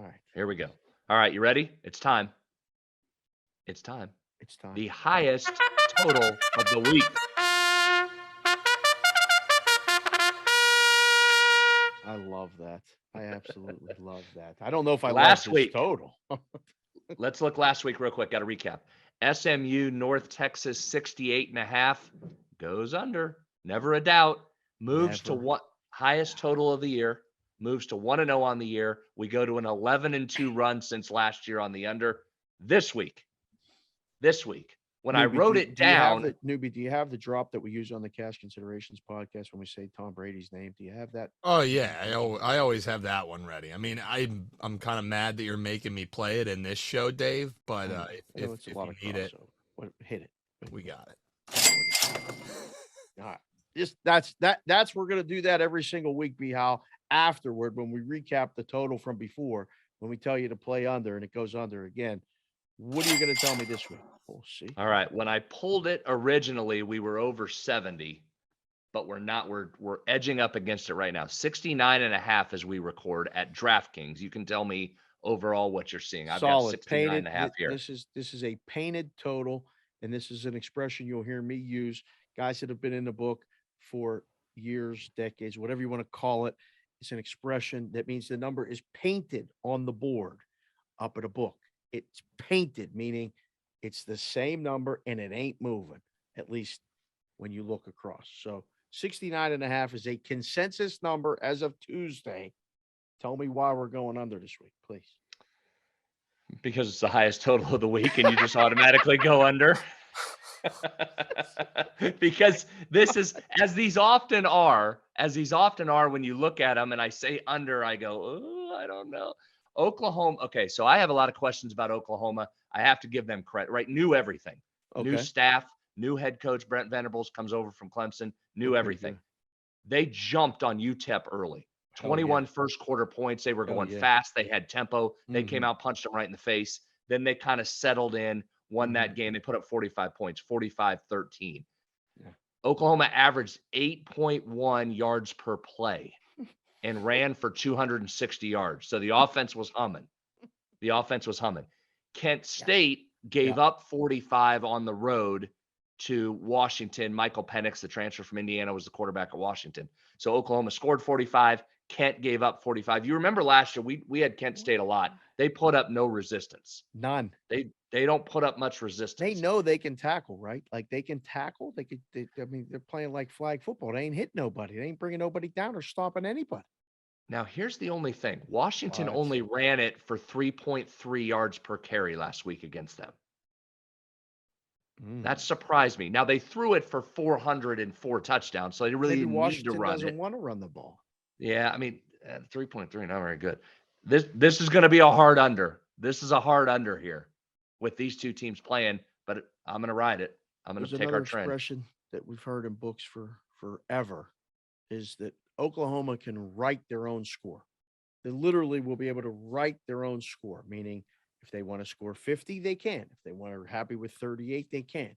right. Here we go. All right, you ready? It's time. It's time. It's time. The highest total of the week. I love that. I absolutely love that. I don't know if I love Last this week. total. Let's look last week real quick. Got to recap. SMU North Texas 68.5 goes under. Never a doubt. Moves to Never. what highest total of the year. Moves to 1-0 on the year. We go to an 11-2 run since last year on the under. This week, when I Newbie, wrote it down, Newbie, do you have the drop that we use on the Cash Considerations podcast when we say Tom Brady's name? Do you have that? Oh yeah, I always have that one ready. I mean, I'm kind of mad that you're making me play it in this show, Dave. But if it's a if lot you of need it, crossover. Hit it. we got it. All right. That's we're gonna do that every single week, Bihal. Afterward, when we recap the total from before, when we tell you to play under and it goes under again, what are you gonna tell me this week? We'll see. all right, when I pulled it originally, we were over 70, but we're not. We're edging up against it right now. 69.5 as we record at DraftKings. You can tell me overall what you're seeing. I've got Solid 69.5 here. This is a painted total, and this is an expression you'll hear me use. Guys that have been in the book for years, decades, whatever you want to call it. It's an expression that means the number is painted on the board up at a book. It's painted, meaning it's the same number and it ain't moving, at least when you look across. So 69.5 is a consensus number as of Tuesday. Tell me why we're going under this week, please. Because it's the highest total of the week and you just automatically go under. Because this is, as these often are when you look at them and I say under, I go, oh, I don't know. Oklahoma. Okay, so I have a lot of questions about Oklahoma. I have to give them credit, right? Knew everything. Okay. New staff, new head coach Brent Venables comes over from Clemson, knew everything. Good. They jumped on UTEP early. 21 first quarter points. They were going fast. They had tempo. They came out, punched them right in the face. Then they kind of settled in, won that game. They put up 45 points, 45-13. Yeah. Oklahoma averaged 8.1 yards per play and ran for 260 yards. So the offense was humming. Kent State gave up 45 on the road to Washington. Michael Penix, the transfer from Indiana, was the quarterback at Washington. So Oklahoma scored 45. Kent gave up 45. You remember last year, we had Kent State a lot. They put up no resistance. None. They don't put up much resistance. They know they can tackle, right? Like they can tackle. I mean, they're playing like flag football. They ain't hitting nobody. They ain't bringing nobody down or stopping anybody. Now, here's the only thing. Washington only ran it for 3.3 yards per carry last week against them. That surprised me. Now, they threw it for 404 touchdowns, so they really didn't need to run it. Doesn't want to run the ball. Yeah, I mean, 3.3, not very good. This is going to be a hard under. This is a hard under here with these two teams playing, but I'm going to ride it. I'm going to take our trend. Expression that we've heard in books for forever is that Oklahoma can write their own score. They literally will be able to write their own score, meaning if they want to score 50, they can. If they want to be happy with 38, they can.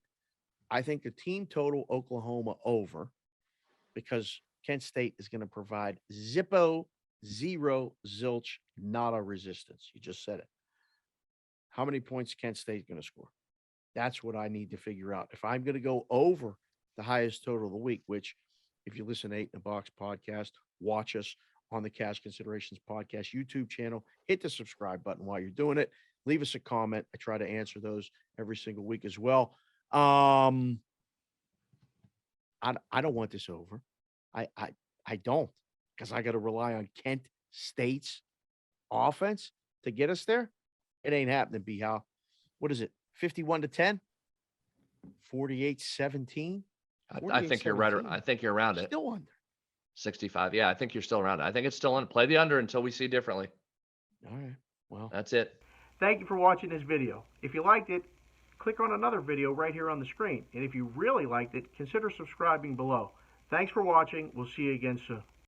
I think the team total Oklahoma over because Kent State is going to provide zippo, zero, zilch, nada resistance. You just said it. How many points Kent State going to score? That's what I need to figure out. If I'm going to go over the highest total of the week, which if you listen to 8 in the Box podcast, watch us on the Cash Considerations podcast YouTube channel, hit the subscribe button while you're doing it. Leave us a comment. I try to answer those every single week as well. I don't want this over. I don't, because I got to rely on Kent State's offense to get us there. It ain't happening, B-How. What is it? 51-10? 48-17? I think you're right. I think you're around it. Still under. 65. Yeah, I think you're still around it. I think it's still under. Play the under until we see differently. All right. Well, that's it. Thank you for watching this video. If you liked it, click on another video right here on the screen. And if you really liked it, consider subscribing below. Thanks for watching. We'll see you again soon.